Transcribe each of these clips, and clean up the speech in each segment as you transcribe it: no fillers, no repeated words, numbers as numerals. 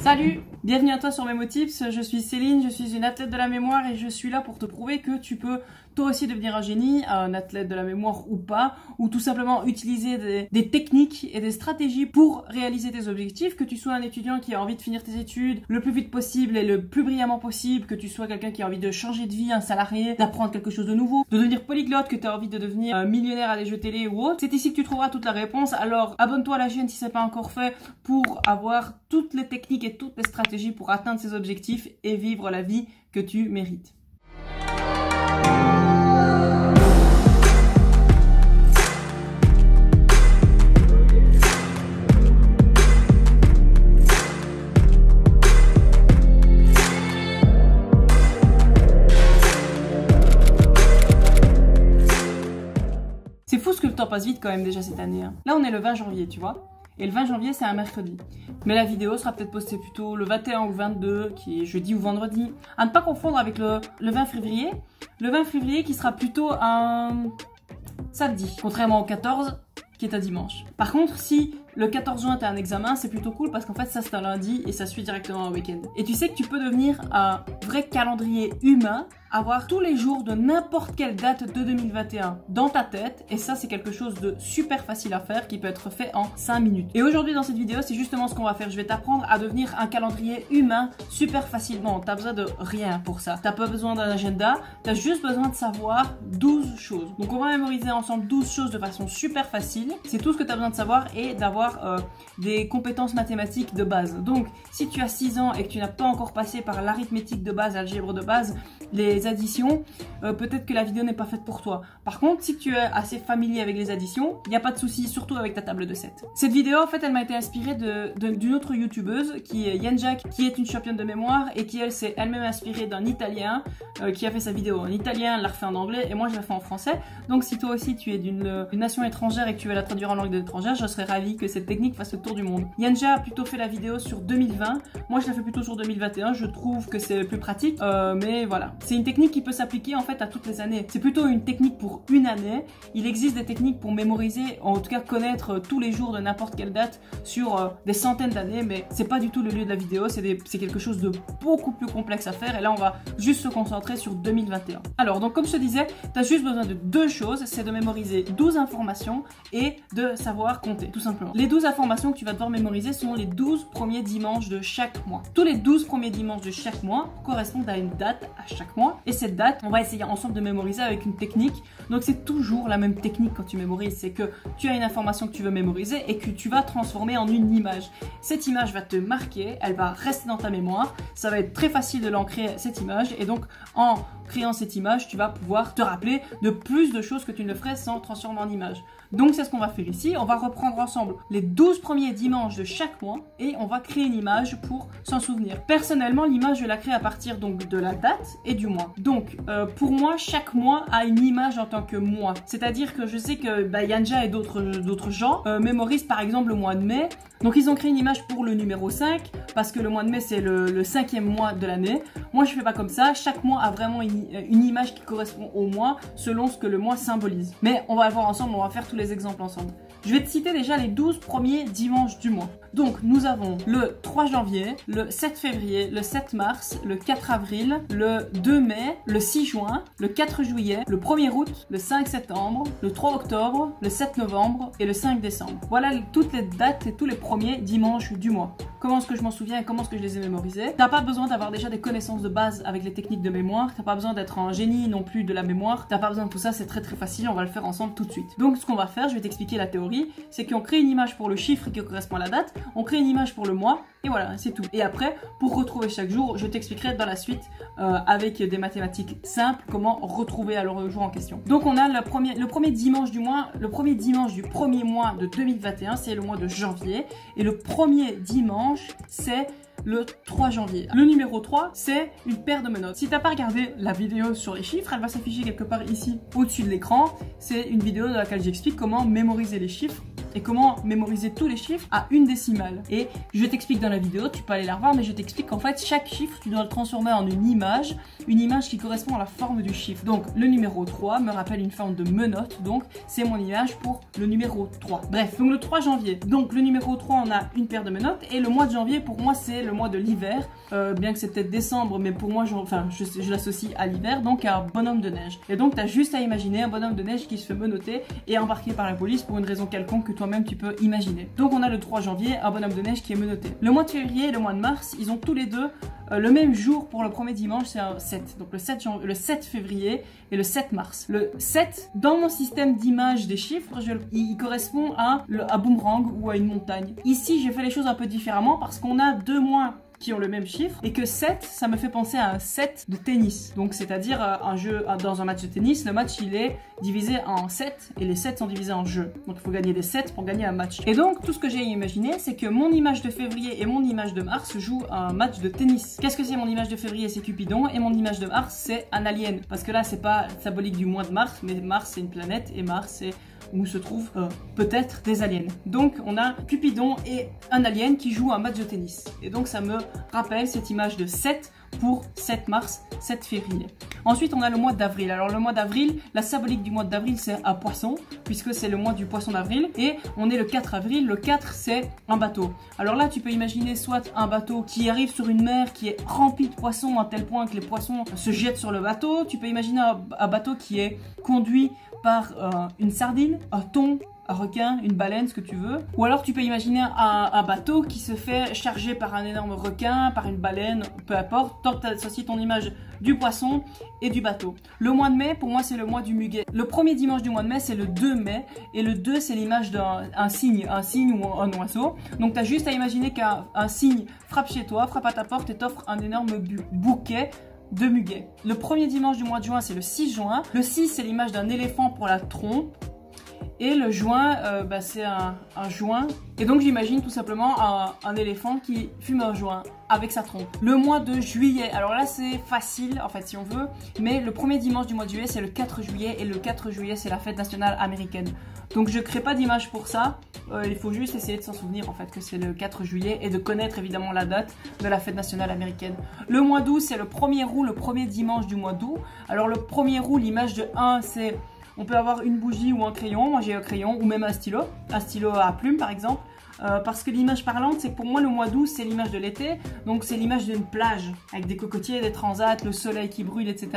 Salut, bienvenue à toi sur Memotips, je suis Céline, je suis une athlète de la mémoire et je suis là pour te prouver que tu peux toi aussi devenir un génie, un athlète de la mémoire ou pas, ou tout simplement utiliser des techniques et des stratégies pour réaliser tes objectifs, que tu sois un étudiant qui a envie de finir tes études le plus vite possible et le plus brillamment possible, que tu sois quelqu'un qui a envie de changer de vie, un salarié, d'apprendre quelque chose de nouveau, de devenir polyglotte, que tu as envie de devenir millionnaire à des jeux télé ou autre. C'est ici que tu trouveras toute la réponse, alors abonne-toi à la chaîne si ce n'est pas encore fait pour avoir toutes les techniques et toutes les stratégies pour atteindre ces objectifs et vivre la vie que tu mérites. C'est fou ce que le temps passe vite quand même déjà cette année. Hein. Là on est le 20 janvier, tu vois. Et le 20 janvier c'est un mercredi. Mais la vidéo sera peut-être postée plutôt le 21 ou 22, qui est jeudi ou vendredi. À ne pas confondre avec le 20 février. Le 20 février qui sera plutôt un samedi, contrairement au 14 qui est un dimanche. Par contre, si le 14 juin t'as un examen, c'est plutôt cool parce qu'en fait ça c'est un lundi et ça suit directement un week-end. Et tu sais que tu peux devenir un vrai calendrier humain, avoir tous les jours de n'importe quelle date de 2021 dans ta tête, et ça c'est quelque chose de super facile à faire qui peut être fait en 5 minutes. Et aujourd'hui dans cette vidéo c'est justement ce qu'on va faire, je vais t'apprendre à devenir un calendrier humain super facilement. T'as besoin de rien pour ça, t'as pas besoin d'un agenda, t'as juste besoin de savoir 12 choses. Donc on va mémoriser ensemble 12 choses de façon super facile, c'est tout ce que t'as besoin de savoir et d'avoir des compétences mathématiques de base. Donc si tu as 6 ans et que tu n'as pas encore passé par l'arithmétique de base, l'algèbre de base, les additions, peut-être que la vidéo n'est pas faite pour toi. Par contre, si tu es assez familier avec les additions, il n'y a pas de souci, surtout avec ta table de 7. Cette vidéo, en fait, elle m'a été inspirée d'une autre youtubeuse qui est Yanjack, qui est une championne de mémoire et qui, elle, s'est elle-même inspirée d'un Italien qui a fait sa vidéo en italien, elle l'a refait en anglais et moi, je l'ai fait en français. Donc, si toi aussi, tu es d'une nation étrangère et que tu veux la traduire en langue étrangère, je serais ravie que cette technique fasse le tour du monde. Yanja a plutôt fait la vidéo sur 2020. Moi, je la fais plutôt sur 2021. Je trouve que c'est plus pratique, mais voilà. C'est une technique qui peut s'appliquer en fait à toutes les années. C'est plutôt une technique pour une année. Il existe des techniques pour mémoriser, en tout cas connaître tous les jours de n'importe quelle date sur des centaines d'années, mais c'est pas du tout le lieu de la vidéo. C'est quelque chose de beaucoup plus complexe à faire et là on va juste se concentrer sur 2021. Alors donc comme je te disais, tu as juste besoin de deux choses, c'est de mémoriser 12 informations et de savoir compter, tout simplement. Les 12 informations que tu vas devoir mémoriser sont les 12 premiers dimanches de chaque mois. Tous les 12 premiers dimanches de chaque mois correspondent à une date à chaque mois. Et cette date, on va essayer ensemble de mémoriser avec une technique. Donc c'est toujours la même technique quand tu mémorises. C'est que tu as une information que tu veux mémoriser et que tu vas transformer en une image. Cette image va te marquer, elle va rester dans ta mémoire. Ça va être très facile de l'ancrer cette image. Et donc en créant cette image, tu vas pouvoir te rappeler de plus de choses que tu ne le ferais sans transformer en image. Donc c'est ce qu'on va faire ici, on va reprendre ensemble les 12 premiers dimanches de chaque mois et on va créer une image pour s'en souvenir. Personnellement, l'image je la crée à partir donc de la date et du mois. Donc pour moi, chaque mois a une image en tant que mois. C'est-à-dire que je sais que Yanja et d'autres gens mémorisent par exemple le mois de mai. Donc ils ont créé une image pour le numéro 5 parce que le mois de mai c'est le 5e mois de l'année. Moi je fais pas comme ça, chaque mois a vraiment une image qui correspond au mois selon ce que le mois symbolise. Mais on va le voir ensemble, on va faire tous les exemples ensemble. Je vais te citer déjà les 12 premiers dimanches du mois. Donc nous avons le 3 janvier, le 7 février, le 7 mars, le 4 avril, le 2 mai, le 6 juin, le 4 juillet, le 1er août, le 5 septembre, le 3 octobre, le 7 novembre et le 5 décembre. Voilà toutes les dates et tous les premiers dimanches du mois. Comment est-ce que je m'en souviens et comment est-ce que je les ai mémorisés? T'as pas besoin d'avoir déjà des connaissances de base avec les techniques de mémoire, t'as pas besoin d'être un génie non plus de la mémoire, t'as pas besoin de tout ça, c'est très facile, on va le faire ensemble tout de suite. Donc ce qu'on va faire, je vais t'expliquer la théorie, c'est qu'on crée une image pour le chiffre qui correspond à la date, on crée une image pour le mois, et voilà, c'est tout. Et après, pour retrouver chaque jour, je t'expliquerai dans la suite avec des mathématiques simples comment retrouver alors le jour en question. Donc on a le premier dimanche du mois, le premier dimanche du premier mois de 2021, c'est le mois de janvier, et le premier dimanche, c'est le 3 janvier. Le numéro 3, c'est une paire de menottes. Si t'as pas regardé la vidéo sur les chiffres, elle va s'afficher quelque part ici au-dessus de l'écran. C'est une vidéo dans laquelle j'explique comment mémoriser les chiffres et comment mémoriser tous les chiffres à une décimale. Et je t'explique dans la vidéo, tu peux aller la revoir, mais je t'explique qu'en fait chaque chiffre tu dois le transformer en une image qui correspond à la forme du chiffre. Donc le numéro 3 me rappelle une forme de menotte, donc c'est mon image pour le numéro 3. Bref, donc le 3 janvier, donc le numéro 3 on a une paire de menottes, et le mois de janvier pour moi c'est le mois de l'hiver, bien que c'est peut-être décembre, mais pour moi je l'associe à l'hiver, donc à un bonhomme de neige. Et donc tu as juste à imaginer un bonhomme de neige qui se fait menotter et embarqué par la police pour une raison quelconque que toi-même tu peux imaginer. Donc on a le 3 janvier, un bonhomme de neige qui est menotté. Le mois de février et le mois de mars, ils ont tous les deux le même jour pour le premier dimanche, c'est un 7. Donc le 7 février et le 7 mars. Le 7, dans mon système d'image des chiffres, il correspond à un boomerang ou à une montagne. Ici, j'ai fait les choses un peu différemment parce qu'on a 2 mois qui ont le même chiffre, et que 7, ça me fait penser à un set de tennis. Donc c'est-à-dire un jeu, dans un match de tennis, le match il est divisé en 7 et les 7 sont divisés en jeux. Donc il faut gagner des 7 pour gagner un match. Et donc tout ce que j'ai imaginé, c'est que mon image de février et mon image de mars jouent un match de tennis. Qu'est-ce que c'est mon image de février? C'est Cupidon, et mon image de mars c'est un alien. Parce que là c'est pas symbolique du mois de mars, mais Mars c'est une planète et Mars c'est où se trouvent peut-être des aliens. Donc on a Cupidon et un alien qui jouent un match de tennis. Et donc ça me rappelle cette image de 7 pour 7 mars, 7 février. Ensuite on a le mois d'avril. Alors le mois d'avril, la symbolique du mois d'avril c'est un poisson, puisque c'est le mois du poisson d'avril. Et on est le 4 avril, le 4 c'est un bateau. Alors là tu peux imaginer soit un bateau qui arrive sur une mer qui est remplie de poissons à tel point que les poissons se jettent sur le bateau. Tu peux imaginer un bateau qui est conduit par une sardine, un thon, un requin, une baleine, ce que tu veux. Ou alors tu peux imaginer un bateau qui se fait charger par un énorme requin, par une baleine, peu importe, tant que tu associes ton image du poisson et du bateau. Le mois de mai, pour moi, c'est le mois du muguet. Le premier dimanche du mois de mai, c'est le 2 mai, et le 2, c'est l'image d'un cygne, ou un oiseau. Donc tu as juste à imaginer qu'un cygne frappe chez toi, frappe à ta porte et t'offre un énorme bouquet de muguet. Le premier dimanche du mois de juin, c'est le 6 juin. Le 6, c'est l'image d'un éléphant pour la trompe. Et le juin, c'est un joint. Et donc j'imagine tout simplement un éléphant qui fume un joint avec sa trompe. Le mois de juillet, alors là c'est facile en fait si on veut, mais le premier dimanche du mois de juillet c'est le 4 juillet, et le 4 juillet c'est la fête nationale américaine. Donc je crée pas d'image pour ça, il faut juste essayer de s'en souvenir en fait que c'est le 4 juillet et de connaître évidemment la date de la fête nationale américaine. Le mois d'août c'est le 1er août, le premier dimanche du mois d'août. Alors le 1er août, l'image de 1 c'est... On peut avoir une bougie ou un crayon, moi j'ai un crayon, ou même un stylo à plume par exemple. Parce que l'image parlante, c'est que pour moi le mois d'août c'est l'image de l'été, donc c'est l'image d'une plage avec des cocotiers, des transats, le soleil qui brûle, etc.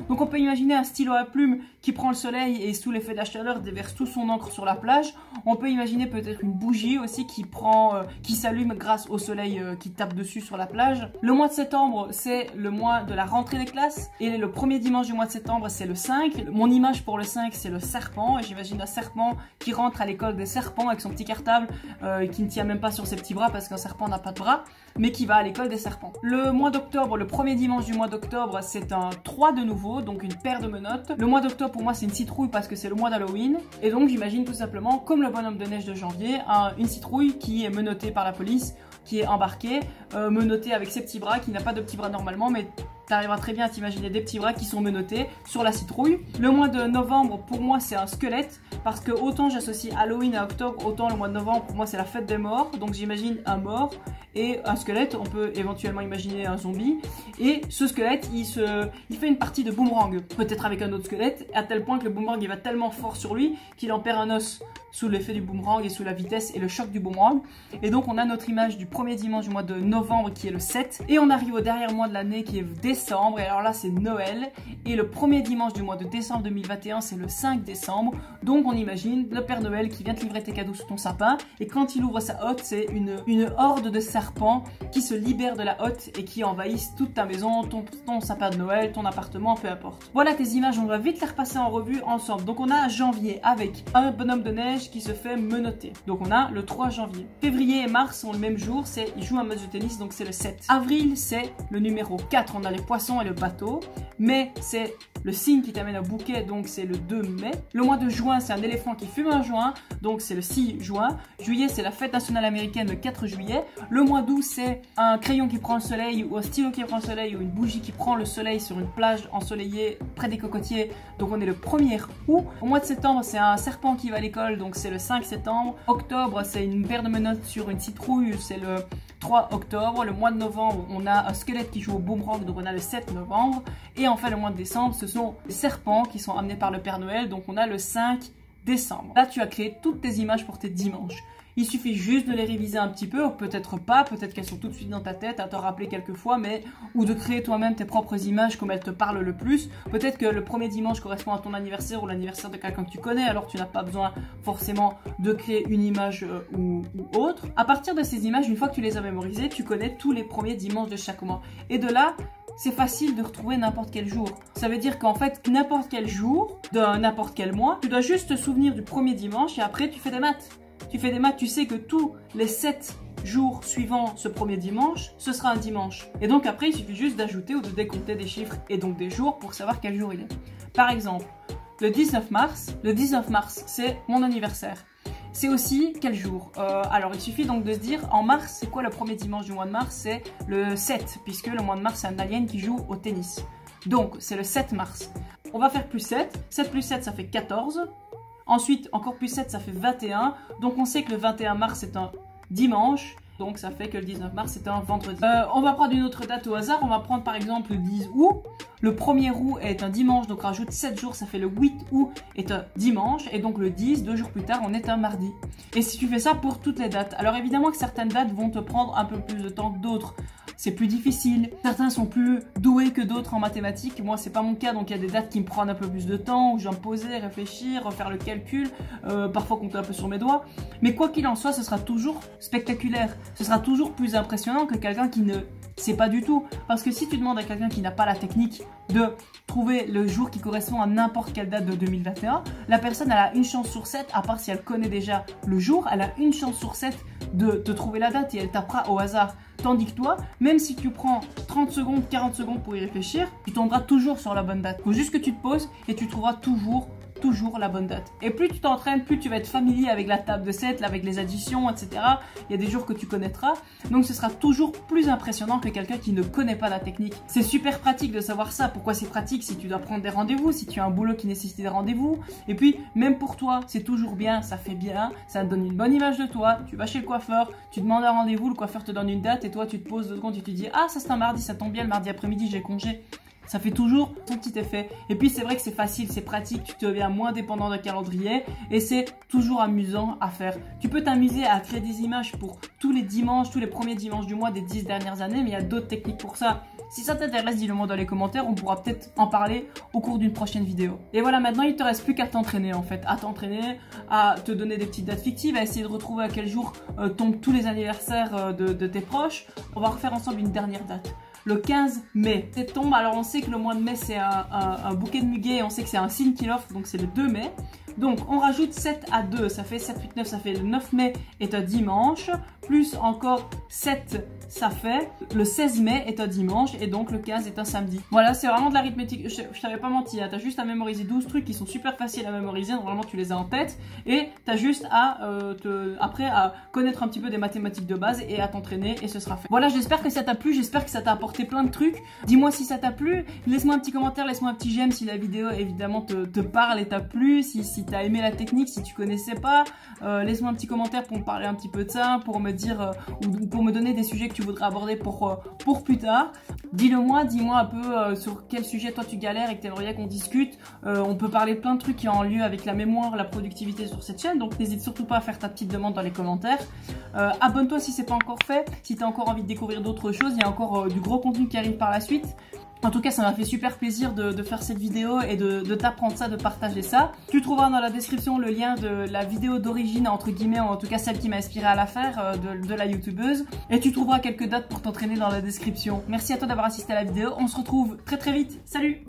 Donc on peut imaginer un stylo à plume qui prend le soleil et sous l'effet de la chaleur déverse tout son encre sur la plage. On peut imaginer peut-être une bougie aussi qui s'allume grâce au soleil qui tape dessus sur la plage. Le mois de septembre c'est le mois de la rentrée des classes, et le premier dimanche du mois de septembre c'est le 5. Mon image pour le 5 c'est le serpent, et j'imagine un serpent qui rentre à l'école des serpents avec son petit cartable qui ne tient même pas sur ses petits bras parce qu'un serpent n'a pas de bras, mais qui va à l'école des serpents. Le mois d'octobre, le premier dimanche du mois d'octobre, c'est un 3 de nouveau, donc une paire de menottes. Le mois d'octobre pour moi c'est une citrouille parce que c'est le mois d'Halloween, et donc j'imagine tout simplement, comme le bonhomme de neige de janvier, une citrouille qui est menottée par la police, qui est embarquée, menottée avec ses petits bras, qui n'a pas de petits bras normalement, mais tu arriveras très bien à t'imaginer des petits bras qui sont menottés sur la citrouille. Le mois de novembre, pour moi, c'est un squelette, parce que autant j'associe Halloween à octobre, autant le mois de novembre, pour moi, c'est la fête des morts. Donc j'imagine un mort et un squelette. On peut éventuellement imaginer un zombie. Et ce squelette, il fait une partie de boomerang, peut-être avec un autre squelette, à tel point que le boomerang, il va tellement fort sur lui qu'il en perd un os sous l'effet du boomerang et sous la vitesse et le choc du boomerang. Et donc on a notre image du premier dimanche du mois de novembre qui est le 7, et on arrive au dernier mois de l'année qui est décembre, et alors là c'est Noël, et le premier dimanche du mois de décembre 2021 c'est le 5 décembre, donc on imagine le Père Noël qui vient te livrer tes cadeaux sous ton sapin, et quand il ouvre sa hotte c'est une horde de serpents qui se libèrent de la hotte et qui envahissent toute ta maison, ton sapin de Noël, ton appartement, peu importe. Voilà tes images, on va vite les repasser en revue ensemble. Donc on a janvier avec un bonhomme de neige qui se fait menotter. Donc on a le 3 janvier. Février et mars ont le même jour, ils jouent un match de tennis, donc c'est le 7. Avril, c'est le numéro 4. On a les poissons et le bateau. Mai, c'est le signe qui t'amène au bouquet, donc c'est le 2 mai. Le mois de juin, c'est un éléphant qui fume un joint, donc c'est le 6 juin. Juillet, c'est la fête nationale américaine, le 4 juillet. Le mois d'août, c'est un crayon qui prend le soleil, ou un stylo qui prend le soleil, ou une bougie qui prend le soleil sur une plage ensoleillée près des cocotiers, donc on est le 1er août. Au mois de septembre, c'est un serpent qui va à l'école, donc c'est le 5 septembre. Octobre, c'est une paire de menottes sur une citrouille, c'est le 3 octobre. Le mois de novembre, on a un squelette qui joue au boomerang, donc on a le 7 novembre. Et enfin, le mois de décembre, ce sont les serpents qui sont amenés par le Père Noël, donc on a le 5 décembre. Là, tu as créé toutes tes images pour tes dimanches. Il suffit juste de les réviser un petit peu, ou peut-être pas, peut-être qu'elles sont tout de suite dans ta tête, à te rappeler quelques fois, mais ou de créer toi-même tes propres images comme elles te parlent le plus. Peut-être que le premier dimanche correspond à ton anniversaire ou l'anniversaire de quelqu'un que tu connais, alors tu n'as pas besoin forcément de créer une image ou autre. À partir de ces images, une fois que tu les as mémorisées, tu connais tous les premiers dimanches de chaque mois. Et de là, c'est facile de retrouver n'importe quel jour. Ça veut dire qu'en fait, n'importe quel jour de n'importe quel mois, tu dois juste te souvenir du premier dimanche et après tu fais des maths. Tu fais des maths, tu sais que tous les 7 jours suivant ce premier dimanche, ce sera un dimanche. Et donc après, il suffit juste d'ajouter ou de décompter des chiffres et donc des jours pour savoir quel jour il est. Par exemple, le 19 mars, c'est mon anniversaire. C'est aussi quel jour? Alors il suffit donc de se dire, en mars, c'est quoi le premier dimanche du mois de mars? C'est le 7, puisque le mois de mars, c'est un alien qui joue au tennis. Donc, c'est le 7 mars. On va faire plus 7. 7 plus 7, ça fait 14. Ensuite, encore plus 7, ça fait 21. Donc, on sait que le 21 mars, c'est un dimanche. Donc, ça fait que le 19 mars, c'est un vendredi. On va prendre une autre date au hasard. On va prendre par exemple le 10 août. Le 1er août est un dimanche, donc rajoute 7 jours, ça fait le 8 août est un dimanche. Et donc le 10, 2 jours plus tard, on est un mardi. Et si tu fais ça pour toutes les dates, alors évidemment que certaines dates vont te prendre un peu plus de temps que d'autres. C'est plus difficile. Certains sont plus doués que d'autres en mathématiques. Moi, c'est pas mon cas, donc il y a des dates qui me prennent un peu plus de temps, où je dois me poser, réfléchir, refaire le calcul, parfois compter un peu sur mes doigts. Mais quoi qu'il en soit, ce sera toujours spectaculaire. Ce sera toujours plus impressionnant que quelqu'un qui ne sait pas du tout. Parce que si tu demandes à quelqu'un qui n'a pas la technique de trouver le jour qui correspond à n'importe quelle date de 2021, la personne, elle a une chance sur 7, à part si elle connaît déjà le jour, elle a une chance sur 7 de te trouver la date et elle tapera au hasard. Tandis que toi, même si tu prends 30 secondes, 40 secondes pour y réfléchir, tu tomberas toujours sur la bonne date. Il faut juste que tu te poses et tu trouveras toujours la bonne date. Et plus tu t'entraînes, plus tu vas être familier avec la table de 7, avec les additions, etc. Il y a des jours que tu connaîtras. Donc ce sera toujours plus impressionnant que quelqu'un qui ne connaît pas la technique. C'est super pratique de savoir ça. Pourquoi c'est pratique? Si tu dois prendre des rendez-vous, si tu as un boulot qui nécessite des rendez-vous. Et puis, même pour toi, c'est toujours bien, ça fait bien, ça te donne une bonne image de toi. Tu vas chez le coiffeur, tu demandes un rendez-vous, le coiffeur te donne une date et toi tu te poses 2 secondes, tu te dis « Ah, ça c'est un mardi, ça tombe bien, le mardi après-midi, j'ai congé ». Ça fait toujours son petit effet. Et puis c'est vrai que c'est facile, c'est pratique, tu deviens moins dépendant d'un calendrier et c'est toujours amusant à faire. Tu peux t'amuser à créer des images pour tous les dimanches, tous les premiers dimanches du mois des 10 dernières années, mais il y a d'autres techniques pour ça. Si ça t'intéresse, dis-le moi dans les commentaires, on pourra peut-être en parler au cours d'une prochaine vidéo. Et voilà, maintenant il te reste plus qu'à t'entraîner en fait, à t'entraîner, à te donner des petites dates fictives, à essayer de retrouver à quel jour tombent tous les anniversaires de tes proches. On va refaire ensemble une dernière date. Le 15 mai. C'est tombe, alors on sait que le mois de mai c'est un bouquet de muguet et on sait que c'est un signe qui l'offre, donc c'est le 2 mai. Donc on rajoute 7 à 2, ça fait 7, 8, 9, ça fait le 9 mai est un dimanche, plus encore 7, ça fait le 16 mai est un dimanche et donc le 15 est un samedi. Voilà, c'est vraiment de l'arithmétique, je t'avais pas menti, hein. T'as juste à mémoriser 12 trucs qui sont super faciles à mémoriser, normalement tu les as en tête et t'as juste à après à connaître un petit peu des mathématiques de base et à t'entraîner et ce sera fait. Voilà, j'espère que ça t'a plu, j'espère que ça t'a apporté plein de trucs. Dis-moi si ça t'a plu, laisse-moi un petit commentaire, laisse-moi un petit j'aime si la vidéo évidemment te parle et t'a plu, si t'as aimé la technique, si tu connaissais pas, laisse-moi un petit commentaire pour me parler un petit peu de ça, pour me dire ou pour me donner des sujets que tu voudrais aborder pour plus tard. Dis-le moi, dis-moi un peu sur quel sujet toi tu galères et que t'aimerais bien qu'on discute. On peut parler de plein de trucs qui ont en lien avec la mémoire, la productivité sur cette chaîne, donc n'hésite surtout pas à faire ta petite demande dans les commentaires. Abonne-toi si c'est pas encore fait, si t'as encore envie de découvrir d'autres choses, il y a encore du gros contenu qui arrive par la suite. En tout cas, ça m'a fait super plaisir de faire cette vidéo et de t'apprendre ça, de partager ça. Tu trouveras dans la description le lien de la vidéo d'origine, entre guillemets, ou en tout cas celle qui m'a inspiré à la faire, de la youtubeuse. Et tu trouveras quelques dates pour t'entraîner dans la description. Merci à toi d'avoir assisté à la vidéo. On se retrouve très très vite. Salut!